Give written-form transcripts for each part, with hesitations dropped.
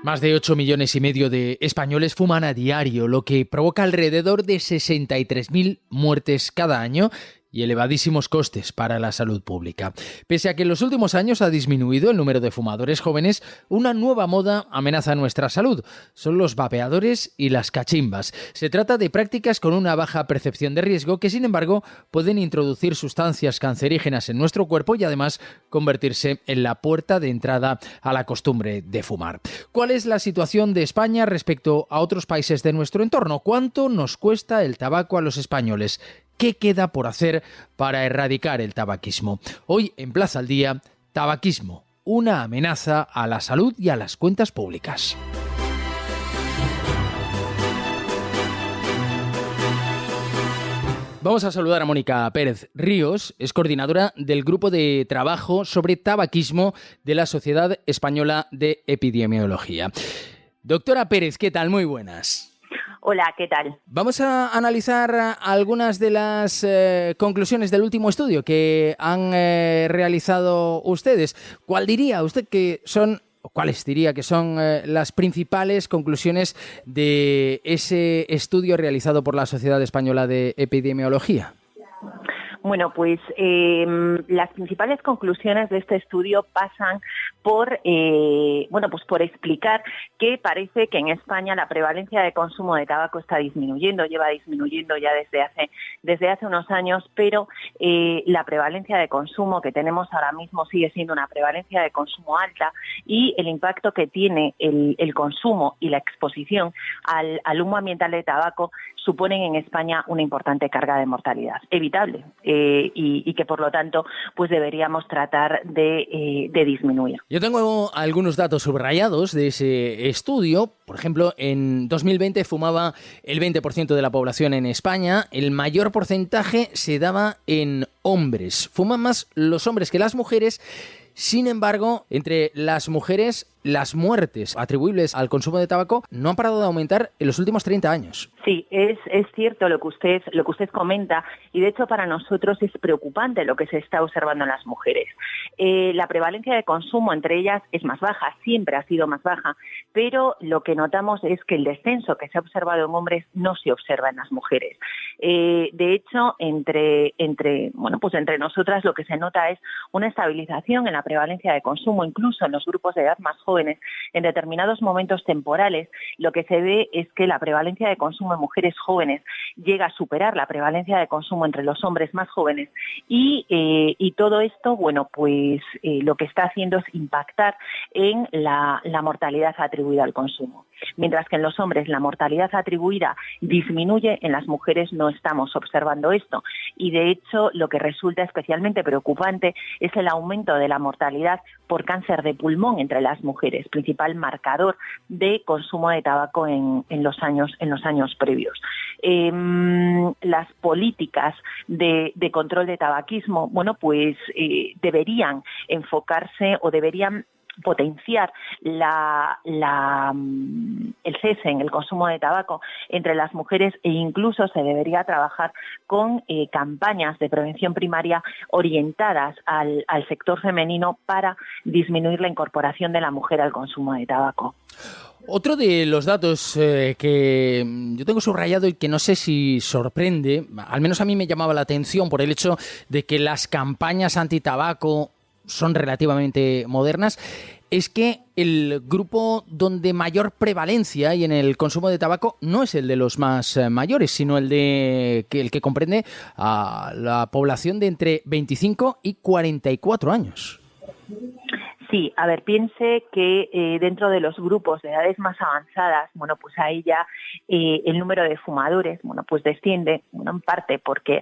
Más de 8,5 millones de españoles fuman a diario, lo que provoca alrededor de 63.000 muertes cada año y elevadísimos costes para la salud pública. Pese a que en los últimos años ha disminuido el número de fumadores jóvenes, una nueva moda amenaza nuestra salud. Son los vapeadores y las cachimbas. Se trata de prácticas con una baja percepción de riesgo que, sin embargo, pueden introducir sustancias cancerígenas en nuestro cuerpo y además convertirse en la puerta de entrada a la costumbre de fumar. ¿Cuál es la situación de España respecto a otros países de nuestro entorno? ¿Cuánto nos cuesta el tabaco a los españoles? ¿Qué queda por hacer para erradicar el tabaquismo? Hoy en Plaza al Día, tabaquismo, una amenaza a la salud y a las cuentas públicas. Vamos a saludar a Mónica Pérez Ríos, es coordinadora del Grupo de Trabajo sobre Tabaquismo de la Sociedad Española de Epidemiología. Doctora Pérez, ¿qué tal? Muy buenas. Hola, ¿qué tal? Vamos a analizar algunas de las conclusiones del último estudio que han realizado ustedes. ¿Cuáles diría que son las principales conclusiones de ese estudio realizado por la Sociedad Española de Epidemiología? Bueno, pues las principales conclusiones de este estudio pasan por explicar que parece que en España la prevalencia de consumo de tabaco está disminuyendo, lleva disminuyendo ya desde hace unos años, pero la prevalencia de consumo que tenemos ahora mismo sigue siendo una prevalencia de consumo alta y el impacto que tiene el consumo y la exposición al humo ambiental de tabaco suponen en España una importante carga de mortalidad evitable y que por lo tanto pues deberíamos tratar de disminuir. Yo tengo algunos datos subrayados de ese estudio. Por ejemplo, en 2020 fumaba el 20% de la población en España. El mayor porcentaje se daba en hombres. Fuman más los hombres que las mujeres. Sin embargo, entre las mujeres, las muertes atribuibles al consumo de tabaco no han parado de aumentar en los últimos 30 años. Sí, es cierto lo que usted comenta y de hecho para nosotros es preocupante lo que se está observando en las mujeres. La prevalencia de consumo entre ellas es más baja, siempre ha sido más baja, pero lo que notamos es que el descenso que se ha observado en hombres no se observa en las mujeres. De hecho, entre nosotras lo que se nota es una estabilización en la prevalencia de consumo, incluso en los grupos de edad más jóvenes. En determinados momentos temporales, lo que se ve es que la prevalencia de consumo en mujeres jóvenes llega a superar la prevalencia de consumo entre los hombres más jóvenes y todo esto, lo que está haciendo es impactar en la mortalidad atribuida al consumo. Mientras que en los hombres la mortalidad atribuida disminuye, en las mujeres no estamos observando esto. Y de hecho, lo que resulta especialmente preocupante es el aumento de la mortalidad por cáncer de pulmón entre las mujeres, principal marcador de consumo de tabaco en los años previos. Las políticas de control de tabaquismo, deberían enfocarse o deberían potenciar el cese en el consumo de tabaco entre las mujeres e incluso se debería trabajar con campañas de prevención primaria orientadas al sector femenino para disminuir la incorporación de la mujer al consumo de tabaco. Otro de los datos que yo tengo subrayado y que no sé si sorprende, al menos a mí me llamaba la atención por el hecho de que las campañas antitabaco son relativamente modernas, es que el grupo donde mayor prevalencia hay en el consumo de tabaco no es el de los más mayores, sino el que comprende a la población de entre 25 y 44 años. Sí, a ver, piense que dentro de los grupos de edades más avanzadas, ahí ya el número de fumadores, desciende, en parte porque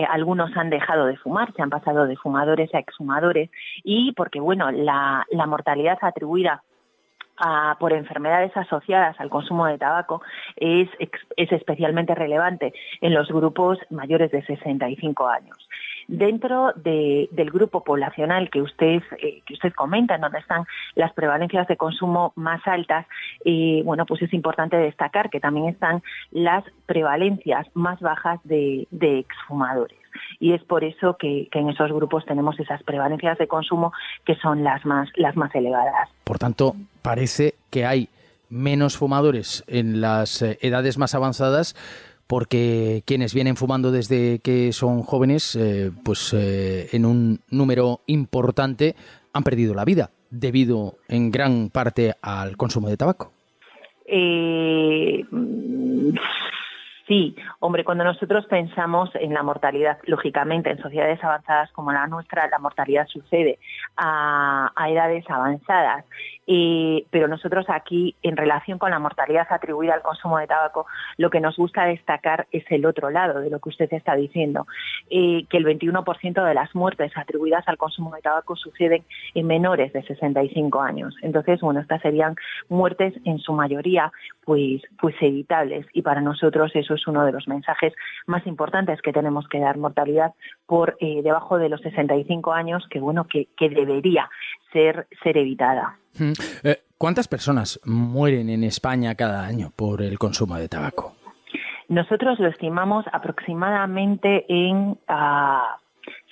algunos han dejado de fumar, se han pasado de fumadores a exfumadores y porque, la mortalidad atribuida por enfermedades asociadas al consumo de tabaco es especialmente relevante en los grupos mayores de 65 años. Dentro del grupo poblacional que usted comenta, en donde están las prevalencias de consumo más altas, es importante destacar que también están las prevalencias más bajas de exfumadores. Y es por eso que en esos grupos tenemos esas prevalencias de consumo que son las más elevadas. Por tanto, parece que hay menos fumadores en las edades más avanzadas, porque quienes vienen fumando desde que son jóvenes, en un número importante han perdido la vida, debido en gran parte al consumo de tabaco. Sí, hombre, cuando nosotros pensamos en la mortalidad, lógicamente en sociedades avanzadas como la nuestra, la mortalidad sucede a edades avanzadas, pero nosotros aquí, en relación con la mortalidad atribuida al consumo de tabaco, lo que nos gusta destacar es el otro lado de lo que usted está diciendo, que el 21% de las muertes atribuidas al consumo de tabaco suceden en menores de 65 años. Entonces, bueno, estas serían muertes en su mayoría pues evitables, y para nosotros eso es uno de los mensajes más importantes que tenemos que dar: mortalidad por debajo de los 65 años, que debería ser evitada. ¿Cuántas personas mueren en España cada año por el consumo de tabaco? Nosotros lo estimamos aproximadamente en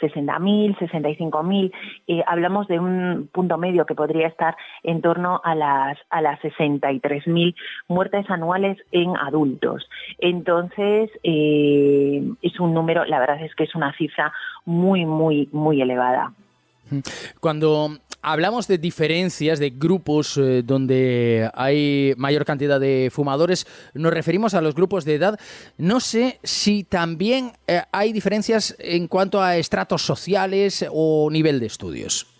60.000, 65.000. Hablamos de un punto medio que podría estar en torno a las 63.000 muertes anuales en adultos. Entonces, es un número, la verdad es que es una cifra muy, muy, muy elevada. Cuando hablamos de diferencias, de grupos donde hay mayor cantidad de fumadores, nos referimos a los grupos de edad. No sé si también hay diferencias en cuanto a estratos sociales o nivel de estudios.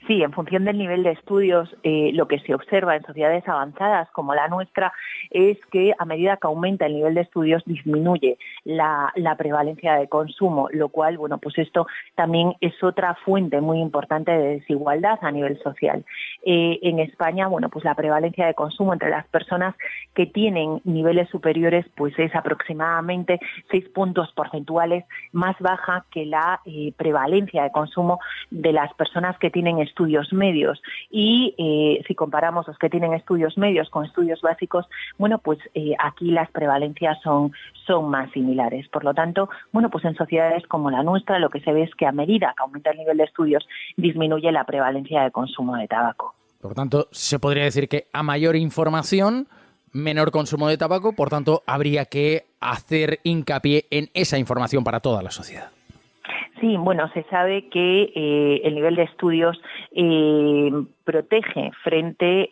Sí, en función del nivel de estudios, lo que se observa en sociedades avanzadas como la nuestra es que a medida que aumenta el nivel de estudios disminuye la prevalencia de consumo, lo cual, pues esto también es otra fuente muy importante de desigualdad a nivel social. En España, pues la prevalencia de consumo entre las personas que tienen niveles superiores pues es aproximadamente 6 puntos porcentuales más baja que la prevalencia de consumo de las personas que tienen estudios medios, y si comparamos los que tienen estudios medios con estudios básicos, aquí las prevalencias son más similares. Por lo tanto, pues en sociedades como la nuestra lo que se ve es que a medida que aumenta el nivel de estudios disminuye la prevalencia de consumo de tabaco. Por tanto, se podría decir que a mayor información, menor consumo de tabaco, por tanto, habría que hacer hincapié en esa información para toda la sociedad. Sí, se sabe que el nivel de estudios protege frente,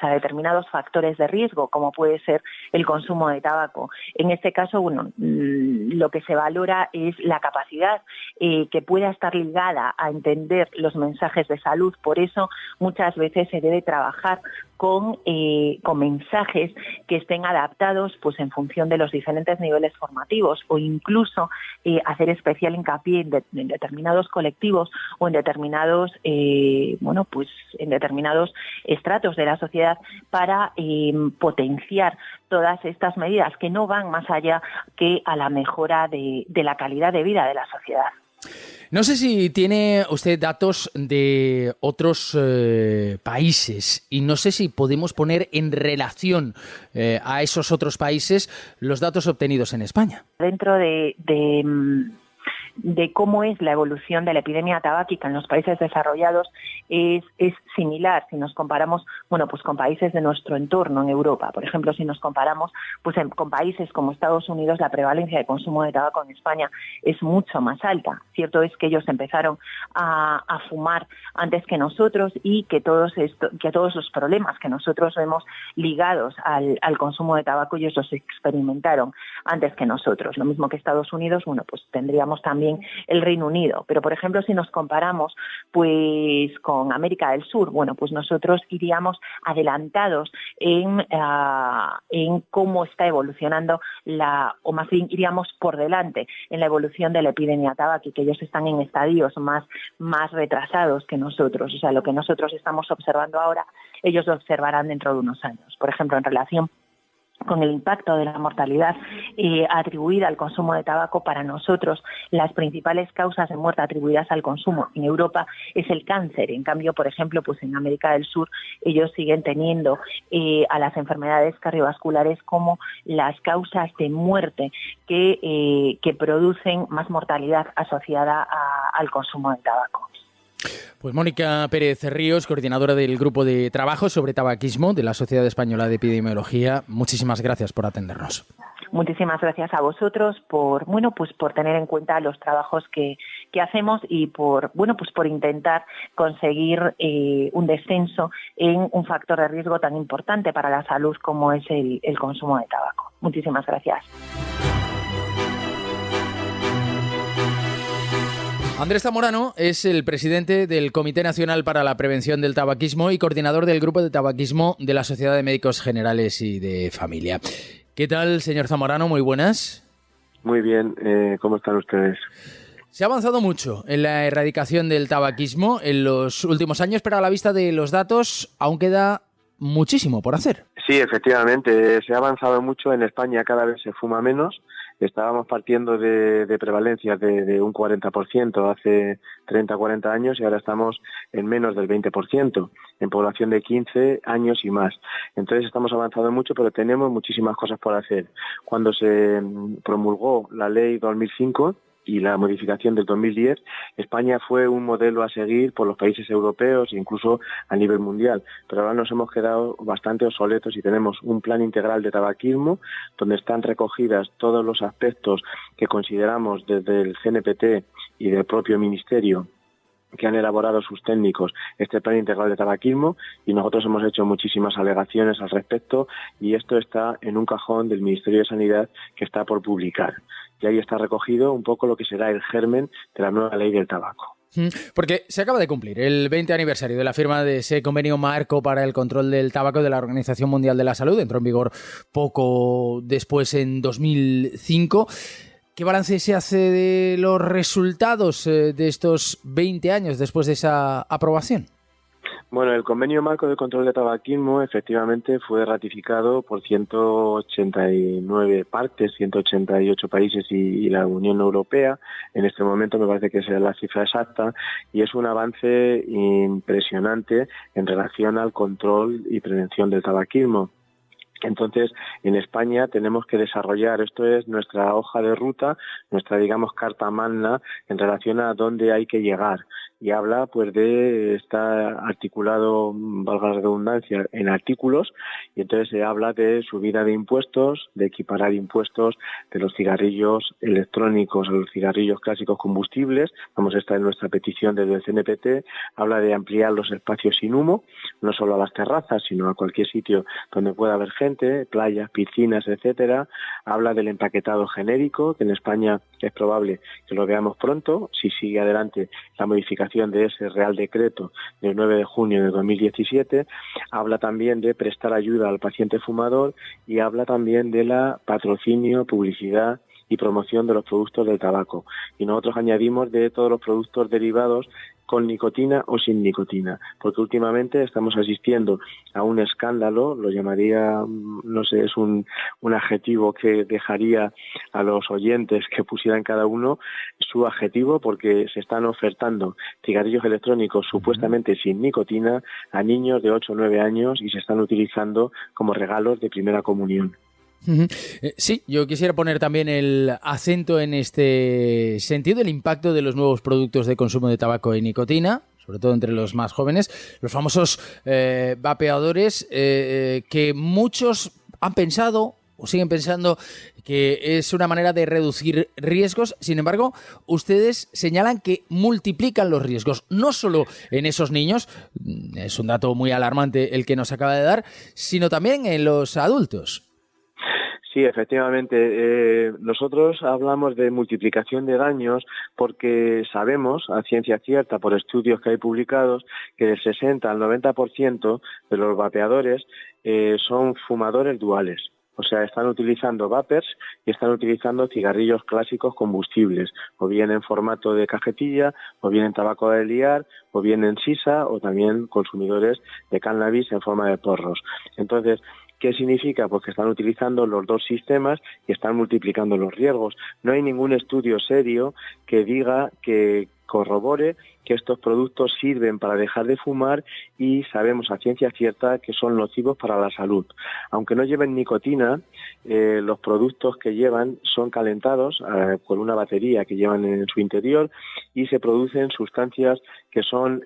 a determinados factores de riesgo, como puede ser el consumo de tabaco. En este caso, lo que se valora es la capacidad que pueda estar ligada a entender los mensajes de salud. Por eso, muchas veces se debe trabajar con mensajes que estén adaptados en función de los diferentes niveles formativos, o incluso hacer especial hincapié en determinados colectivos o en determinados en determinados estratos de la sociedad para potenciar todas estas medidas que no van más allá que a la mejora de la calidad de vida de la sociedad. No sé si tiene usted datos de otros países, y no sé si podemos poner en relación a esos otros países los datos obtenidos en España. Dentro de cómo es la evolución de la epidemia tabáquica en los países desarrollados es similar si nos comparamos con países de nuestro entorno en Europa. Por ejemplo, si nos comparamos con países como Estados Unidos, la prevalencia de consumo de tabaco en España es mucho más alta. Cierto es que ellos empezaron a fumar antes que nosotros, y que todos los problemas que nosotros vemos ligados al consumo de tabaco ellos los experimentaron antes que nosotros. Lo mismo que Estados Unidos, tendríamos también el Reino Unido. Pero, por ejemplo, si nos comparamos con América del Sur, nosotros iríamos adelantados en cómo está evolucionando o más bien iríamos por delante en la evolución de la epidemia tabáquica. Ellos están en estadios más retrasados que nosotros. O sea, lo que nosotros estamos observando ahora, ellos lo observarán dentro de unos años. Por ejemplo, en relación con el impacto de la mortalidad atribuida al consumo de tabaco, para nosotros las principales causas de muerte atribuidas al consumo en Europa es el cáncer. En cambio, por ejemplo, en América del Sur ellos siguen teniendo a las enfermedades cardiovasculares como las causas de muerte que producen más mortalidad asociada al consumo de tabaco. Pues Mónica Pérez Ríos, coordinadora del Grupo de Trabajo sobre Tabaquismo de la Sociedad Española de Epidemiología, muchísimas gracias por atendernos. Muchísimas gracias a vosotros por tener en cuenta los trabajos que hacemos y por intentar conseguir un descenso en un factor de riesgo tan importante para la salud como es el consumo de tabaco. Muchísimas gracias. Andrés Zamorano es el presidente del Comité Nacional para la Prevención del Tabaquismo y coordinador del Grupo de Tabaquismo de la Sociedad de Médicos Generales y de Familia. ¿Qué tal, señor Zamorano? Muy buenas. Muy bien, ¿cómo están ustedes? Se ha avanzado mucho en la erradicación del tabaquismo en los últimos años, pero a la vista de los datos aún queda muchísimo por hacer. Sí, efectivamente, se ha avanzado mucho. En España cada vez se fuma menos. Estábamos partiendo de prevalencias de un 40% hace 30 o 40 años y ahora estamos en menos del 20% en población de 15 años y más. Entonces estamos avanzando mucho, pero tenemos muchísimas cosas por hacer. Cuando se promulgó la Ley 2005 y la modificación del 2010, España fue un modelo a seguir por los países europeos e incluso a nivel mundial. Pero ahora nos hemos quedado bastante obsoletos y tenemos un plan integral de tabaquismo donde están recogidas todos los aspectos que consideramos desde el CNPT y del propio Ministerio que han elaborado sus técnicos este plan integral de tabaquismo, y nosotros hemos hecho muchísimas alegaciones al respecto y esto está en un cajón del Ministerio de Sanidad que está por publicar. Y ahí está recogido un poco lo que será el germen de la nueva ley del tabaco. Porque se acaba de cumplir el 20 aniversario de la firma de ese convenio marco para el control del tabaco de la Organización Mundial de la Salud. Entró en vigor poco después, en 2005. ¿Qué balance se hace de los resultados de estos 20 años después de esa aprobación? Bueno, el convenio marco de control de tabaquismo efectivamente fue ratificado por 189 partes, 188 países y la Unión Europea. En este momento me parece que esa es la cifra exacta y es un avance impresionante en relación al control y prevención del tabaquismo. Entonces, en España tenemos que desarrollar, esto es nuestra hoja de ruta, nuestra, digamos, carta magna en relación a dónde hay que llegar. Y habla, pues, está articulado, valga la redundancia, en artículos, y entonces se habla de subida de impuestos, de equiparar impuestos de los cigarrillos electrónicos a los cigarrillos clásicos combustibles. Vamos, esta es nuestra petición desde el CNPT. Habla de ampliar los espacios sin humo, no solo a las terrazas, sino a cualquier sitio donde pueda haber gente, playas, piscinas, etcétera. Habla del empaquetado genérico, que en España es probable que lo veamos pronto, si sigue adelante la modificación de ese Real Decreto del 9 de junio de 2017, habla también de prestar ayuda al paciente fumador y habla también de la patrocinio, publicidad y promoción de los productos del tabaco. Y nosotros añadimos de todos los productos derivados con nicotina o sin nicotina, porque últimamente estamos asistiendo a un escándalo, lo llamaría, no sé, es un adjetivo que dejaría a los oyentes que pusieran cada uno su adjetivo, porque se están ofertando cigarrillos electrónicos supuestamente sin nicotina a niños de 8 o 9 años y se están utilizando como regalos de primera comunión. Sí, yo quisiera poner también el acento en este sentido, el impacto de los nuevos productos de consumo de tabaco y nicotina, sobre todo entre los más jóvenes, los famosos vapeadores, que muchos han pensado o siguen pensando que es una manera de reducir riesgos. Sin embargo, ustedes señalan que multiplican los riesgos, no solo en esos niños, es un dato muy alarmante el que nos acaba de dar, sino también en los adultos. Sí, efectivamente. Nosotros hablamos de multiplicación de daños porque sabemos, a ciencia cierta, por estudios que hay publicados, que del 60 al 90% de los vapeadores son fumadores duales. O sea, están utilizando vapers y están utilizando cigarrillos clásicos combustibles, o bien en formato de cajetilla, o bien en tabaco de liar, o bien en sisa, o también consumidores de cannabis en forma de porros. Entonces, ¿qué significa? Pues que están utilizando los dos sistemas y están multiplicando los riesgos. No hay ningún estudio serio que diga, que corrobore que estos productos sirven para dejar de fumar y sabemos a ciencia cierta que son nocivos para la salud. Aunque no lleven nicotina, los productos que llevan son calentados con una batería que llevan en su interior y se producen sustancias que son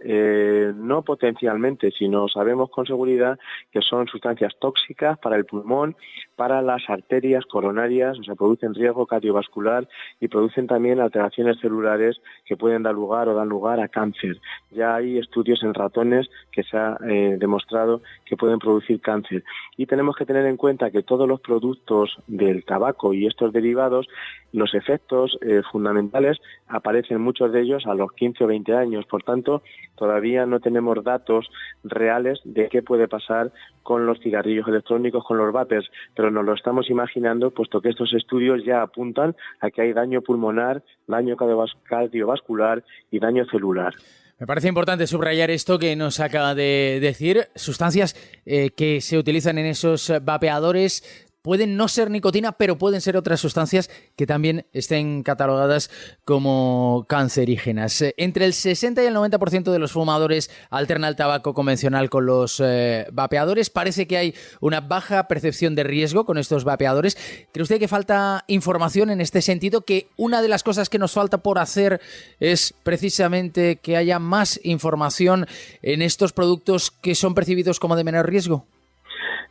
no potencialmente, sino sabemos con seguridad que son sustancias tóxicas para el pulmón, para las arterias coronarias, o sea, producen riesgo cardiovascular y producen también alteraciones celulares que pueden dar lugar o dan lugar a cáncer. Ya hay estudios en ratones que se ha demostrado que pueden producir cáncer. Y tenemos que tener en cuenta que todos los productos del tabaco y estos derivados, los efectos fundamentales aparecen muchos de ellos a los 15 o 20 años. Por tanto, todavía no tenemos datos reales de qué puede pasar con los cigarrillos electrónicos, con los vapers, pero nos lo estamos imaginando, puesto que estos estudios ya apuntan a que hay daño pulmonar, daño cardiovascular y daño celular. Me parece importante subrayar esto que nos acaba de decir. Sustancias que se utilizan en esos vapeadores pueden no ser nicotina, pero pueden ser otras sustancias que también estén catalogadas como cancerígenas. Entre el 60 y el 90% de los fumadores alterna el tabaco convencional con los vapeadores. Parece que hay una baja percepción de riesgo con estos vapeadores. ¿Cree usted que falta información en este sentido? Que una de las cosas que nos falta por hacer es precisamente que haya más información en estos productos que son percibidos como de menor riesgo.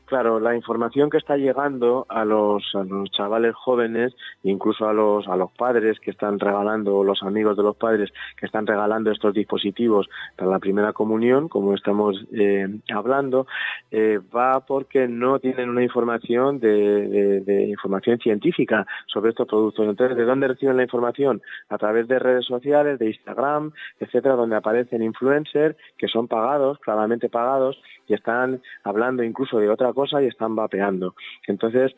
Claro, la información que está llegando a los chavales jóvenes, incluso a los padres que están regalando, o los amigos de los padres que están regalando estos dispositivos para la primera comunión, como estamos hablando, va porque no tienen una información de información científica sobre estos productos. Entonces, ¿de dónde reciben la información? A través de redes sociales, de Instagram, etcétera, donde aparecen influencers que son pagados, claramente pagados, y están hablando incluso de otra cosa y están vapeando. Entonces,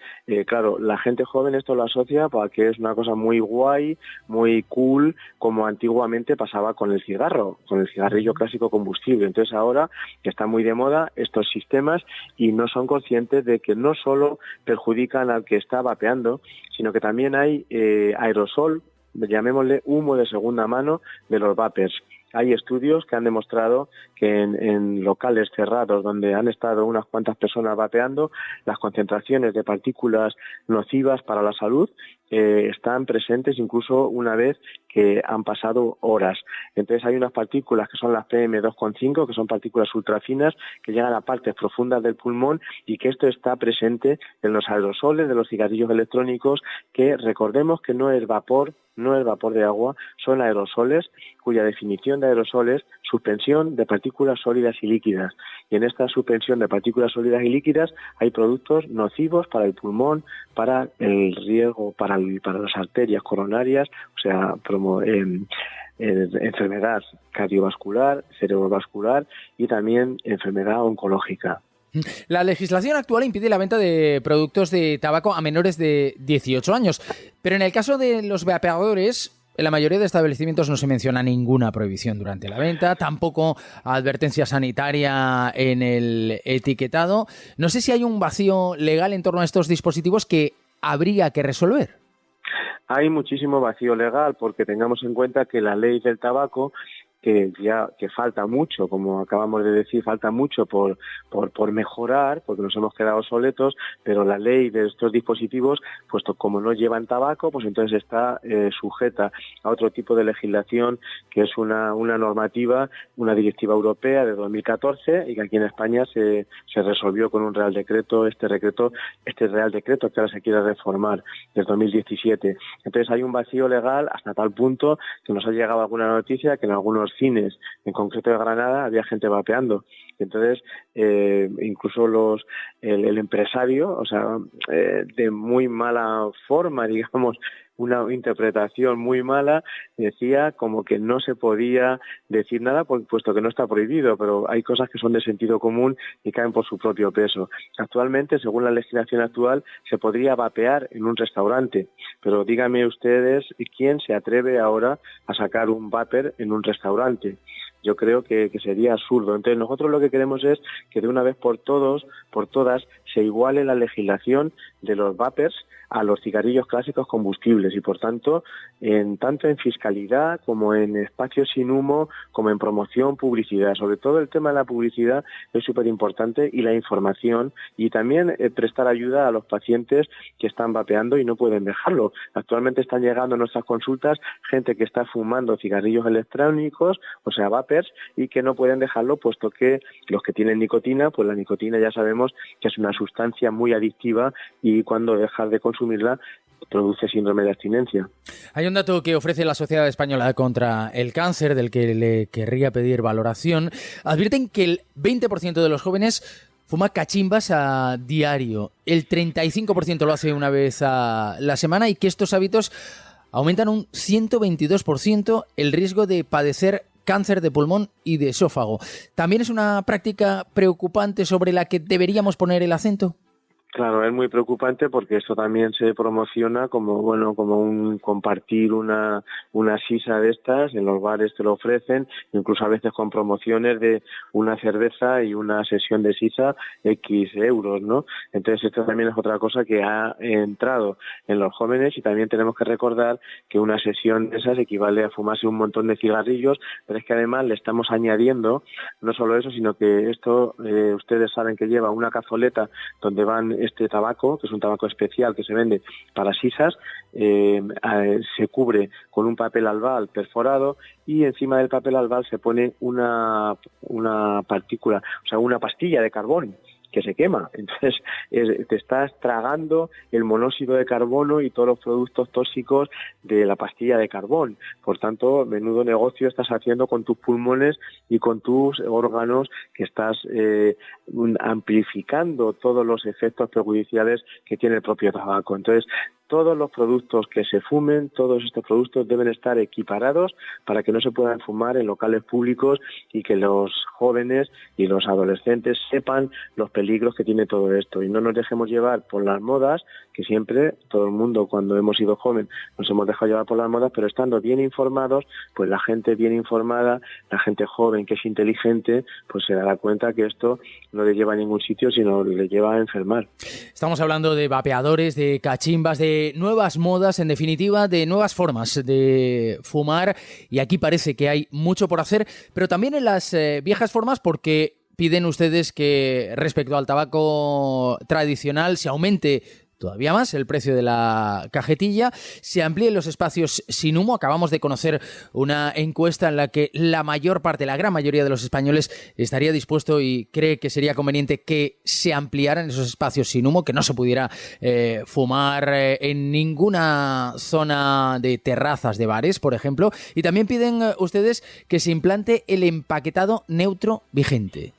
claro, la gente joven esto lo asocia a que es una cosa muy guay, muy cool, como antiguamente pasaba con el cigarro, con el cigarrillo clásico combustible. Entonces ahora que está muy de moda estos sistemas y no son conscientes de que no solo perjudican al que está vapeando, sino que también hay aerosol, llamémosle humo de segunda mano de los vapers. Hay estudios que han demostrado que en locales cerrados donde han estado unas cuantas personas vapeando, las concentraciones de partículas nocivas para la salud están presentes incluso una vez que han pasado horas. Entonces hay unas partículas que son las PM2,5, que son partículas ultrafinas que llegan a partes profundas del pulmón y que esto está presente en los aerosoles de los cigarrillos electrónicos, que recordemos que no es vapor de agua, son aerosoles cuya definición de aerosol es suspensión de partículas sólidas y líquidas. Y en esta suspensión de partículas sólidas y líquidas hay productos nocivos para el pulmón, para el riego, para las arterias coronarias, o sea, enfermedad cardiovascular, cerebrovascular y también enfermedad oncológica. La legislación actual impide la venta de productos de tabaco a menores de 18 años, pero en el caso de los vapeadores, en la mayoría de establecimientos no se menciona ninguna prohibición durante la venta, tampoco advertencia sanitaria en el etiquetado. No sé si hay un vacío legal en torno a estos dispositivos que habría que resolver. Hay muchísimo vacío legal porque tengamos en cuenta que la ley del tabaco, que falta mucho, como acabamos de decir, falta mucho por mejorar, porque nos hemos quedado obsoletos, pero la ley de estos dispositivos, puesto como no llevan tabaco, pues entonces está sujeta a otro tipo de legislación, que es una normativa, una directiva europea de 2014, y que aquí en España se resolvió con un real decreto, este real decreto que ahora se quiere reformar, del 2017. Entonces hay un vacío legal hasta tal punto que nos ha llegado alguna noticia que en algunos cines, en concreto de Granada, había gente vapeando. Entonces, incluso el empresario, o sea, de muy mala forma, digamos, una interpretación muy mala, decía como que no se podía decir nada puesto que no está prohibido, pero hay cosas que son de sentido común y caen por su propio peso. Actualmente, según la legislación actual, se podría vapear en un restaurante, pero díganme ustedes quién se atreve ahora a sacar un vapor en un restaurante. Yo creo que sería absurdo. Entonces nosotros lo que queremos es que de una vez por todas se iguale la legislación de los vapers a los cigarrillos clásicos combustibles y, por tanto en fiscalidad como en espacios sin humo, como en promoción, publicidad. Sobre todo el tema de la publicidad es súper importante, y la información, y también prestar ayuda a los pacientes que están vapeando y no pueden dejarlo. Actualmente están llegando a nuestras consultas gente que está fumando cigarrillos electrónicos, o sea, vapers, y que no pueden dejarlo, puesto que los que tienen nicotina, pues la nicotina ya sabemos que es una sustancia muy adictiva, y cuando dejas de consumirla produce síndrome de abstinencia. Hay un dato que ofrece la Sociedad Española contra el Cáncer, del que le querría pedir valoración. Advierten que el 20% de los jóvenes fuma cachimbas a diario, el 35% lo hace una vez a la semana, y que estos hábitos aumentan un 122% el riesgo de padecer cáncer de pulmón y de esófago. ¿También es una práctica preocupante sobre la que deberíamos poner el acento? Claro, es muy preocupante porque esto también se promociona como un compartir una sisa de estas, en los bares te lo ofrecen, incluso a veces con promociones de una cerveza y una sesión de sisa X euros, ¿no? Entonces esto también es otra cosa que ha entrado en los jóvenes, y también tenemos que recordar que una sesión de esas equivale a fumarse un montón de cigarrillos, pero es que además le estamos añadiendo no solo eso, sino que esto ustedes saben que lleva una cazoleta donde van este tabaco, que es un tabaco especial que se vende para sisas, se cubre con un papel albal perforado, y encima del papel albal se pone una partícula, o sea, una pastilla de carbón que se quema. Entonces te estás tragando el monóxido de carbono y todos los productos tóxicos de la pastilla de carbón. Por tanto, menudo negocio estás haciendo con tus pulmones y con tus órganos, que estás amplificando todos los efectos perjudiciales que tiene el propio tabaco. Entonces, todos los productos que se fumen, todos estos productos deben estar equiparados para que no se puedan fumar en locales públicos, y que los jóvenes y los adolescentes sepan los peligros que tiene todo esto, y no nos dejemos llevar por las modas, que siempre todo el mundo, cuando hemos sido jóvenes, nos hemos dejado llevar por las modas, pero estando bien informados, pues la gente bien informada, la gente joven que es inteligente, pues se dará cuenta que esto no le lleva a ningún sitio, sino le lleva a enfermar. Estamos hablando de vapeadores, de cachimbas, de nuevas modas, en definitiva, de nuevas formas de fumar, y aquí parece que hay mucho por hacer, pero también en las viejas formas, porque piden ustedes que respecto al tabaco tradicional se aumente todavía más el precio de la cajetilla, se amplíen los espacios sin humo. Acabamos de conocer una encuesta en la que la gran mayoría de los españoles estaría dispuesto y cree que sería conveniente que se ampliaran esos espacios sin humo, que no se pudiera fumar en ninguna zona de terrazas de bares, por ejemplo. Y también piden ustedes que se implante el empaquetado neutro vigente.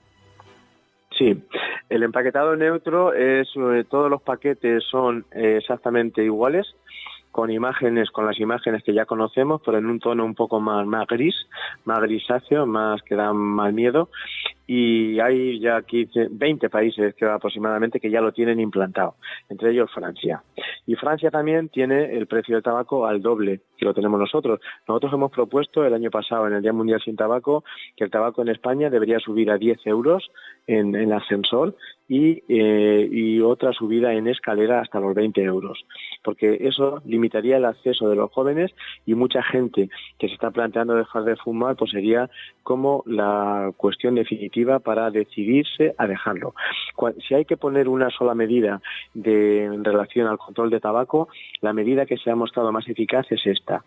Sí, el empaquetado neutro es, todos los paquetes son exactamente iguales, con las imágenes que ya conocemos, pero en un tono un poco más grisáceo, más que dan más miedo. Y hay ya 20 países aproximadamente que ya lo tienen implantado, entre ellos Francia. Y Francia también tiene el precio del tabaco al doble que lo tenemos nosotros. Nosotros hemos propuesto el año pasado, en el Día Mundial Sin Tabaco, que el tabaco en España debería subir a 10 euros en el ascensor, y otra subida en escalera hasta los 20 euros, porque eso limitaría el acceso de los jóvenes, y mucha gente que se está planteando dejar de fumar, pues sería como la cuestión definitiva para decidirse a dejarlo. Si hay que poner una sola medida en relación al control de tabaco, la medida que se ha mostrado más eficaz es esta.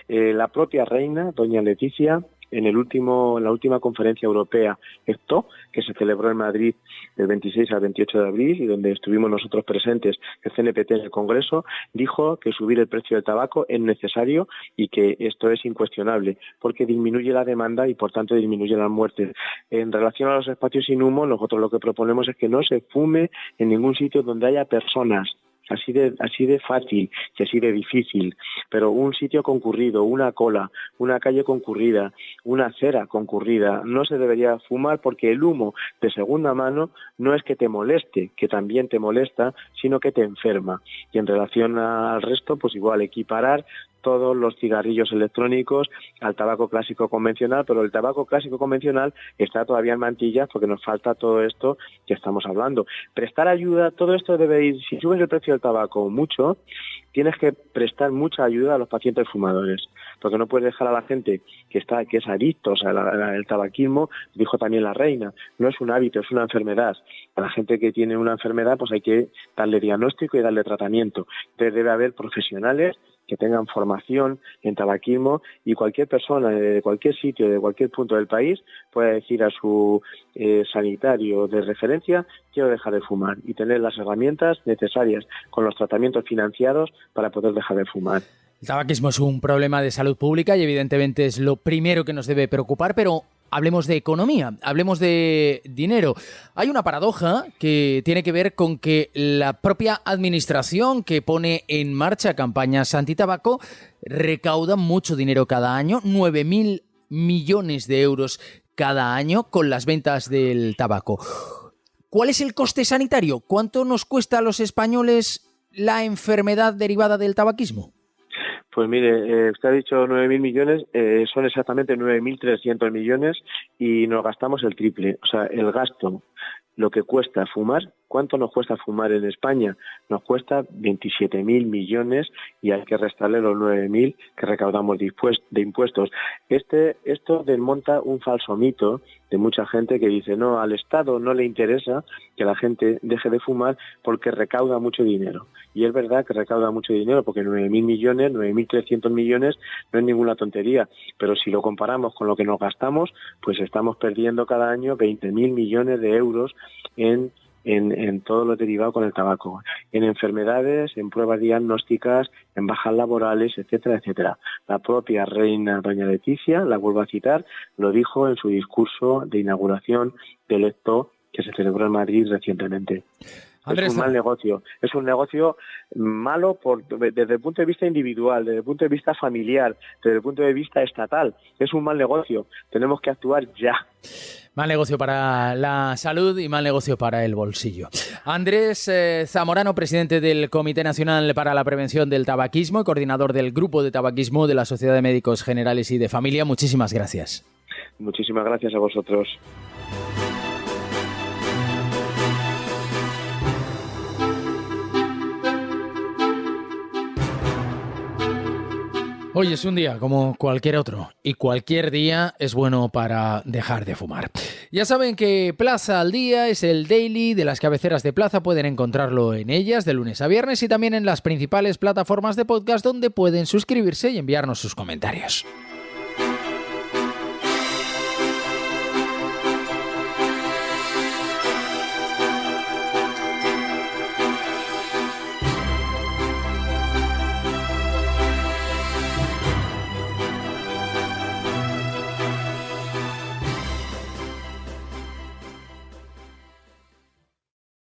La propia reina, doña Leticia, en la última conferencia europea ECTO, que se celebró en Madrid del 26 al 28 de abril, y donde estuvimos nosotros presentes, el CNPT en el Congreso, dijo que subir el precio del tabaco es necesario, y que esto es incuestionable, porque disminuye la demanda y por tanto disminuye las muertes. En relación a los espacios sin humo, nosotros lo que proponemos es que no se fume en ningún sitio donde haya personas. así de fácil y así de difícil. Pero un sitio concurrido, una cola, una calle concurrida, una acera concurrida, no se debería fumar porque el humo de segunda mano no es que te moleste, que también te molesta, sino que te enferma. Y en relación al resto, pues igual equiparar todos los cigarrillos electrónicos al tabaco clásico convencional, pero el tabaco clásico convencional está todavía en mantillas porque nos falta todo esto que estamos hablando. Prestar ayuda, todo esto debe ir, si subes el precio del tabaco mucho, tienes que prestar mucha ayuda a los pacientes fumadores, porque no puedes dejar a la gente que es adicto, o sea, el tabaquismo, dijo también la reina, no es un hábito, es una enfermedad. A la gente que tiene una enfermedad, pues hay que darle diagnóstico y darle tratamiento. Entonces debe haber profesionales que tengan formación en tabaquismo y cualquier persona de cualquier sitio, de cualquier punto del país, puede decir a su sanitario de referencia: quiero dejar de fumar, y tener las herramientas necesarias con los tratamientos financiados para poder dejar de fumar. El tabaquismo es un problema de salud pública y evidentemente es lo primero que nos debe preocupar, pero hablemos de economía, hablemos de dinero. Hay una paradoja que tiene que ver con que la propia administración que pone en marcha campañas antitabaco recauda mucho dinero cada año, 9.000 millones de euros cada año con las ventas del tabaco. ¿Cuál es el coste sanitario? ¿Cuánto nos cuesta a los españoles la enfermedad derivada del tabaquismo? Pues mire, usted ha dicho 9.000 millones, son exactamente 9.300 millones y nos gastamos el triple. O sea, el gasto, lo que cuesta fumar, ¿cuánto nos cuesta fumar en España? Nos cuesta 27.000 millones y hay que restarle los 9.000 que recaudamos de impuestos. Esto desmonta un falso mito de mucha gente que dice: no, al Estado no le interesa que la gente deje de fumar porque recauda mucho dinero. Y es verdad que recauda mucho dinero porque 9.000 millones, 9.300 millones no es ninguna tontería, pero si lo comparamos con lo que nos gastamos, pues estamos perdiendo cada año 20.000 millones de euros en todo lo derivado con el tabaco, en enfermedades, en pruebas diagnósticas, en bajas laborales, etcétera, etcétera. La propia reina doña Leticia, la vuelvo a citar, lo dijo en su discurso de inauguración del ECTO que se celebró en Madrid recientemente. Andrés, es un mal negocio, es un negocio malo desde el punto de vista individual, desde el punto de vista familiar, desde el punto de vista estatal. Es un mal negocio, tenemos que actuar ya. Mal negocio para la salud y mal negocio para el bolsillo. Andrés Zamorano, presidente del Comité Nacional para la Prevención del Tabaquismo y coordinador del Grupo de Tabaquismo de la Sociedad de Médicos Generales y de Familia, muchísimas gracias. Muchísimas gracias a vosotros. Hoy es un día como cualquier otro y cualquier día es bueno para dejar de fumar. Ya saben que Plaza al Día es el daily de las cabeceras de Plaza. Pueden encontrarlo en ellas de lunes a viernes y también en las principales plataformas de podcast donde pueden suscribirse y enviarnos sus comentarios.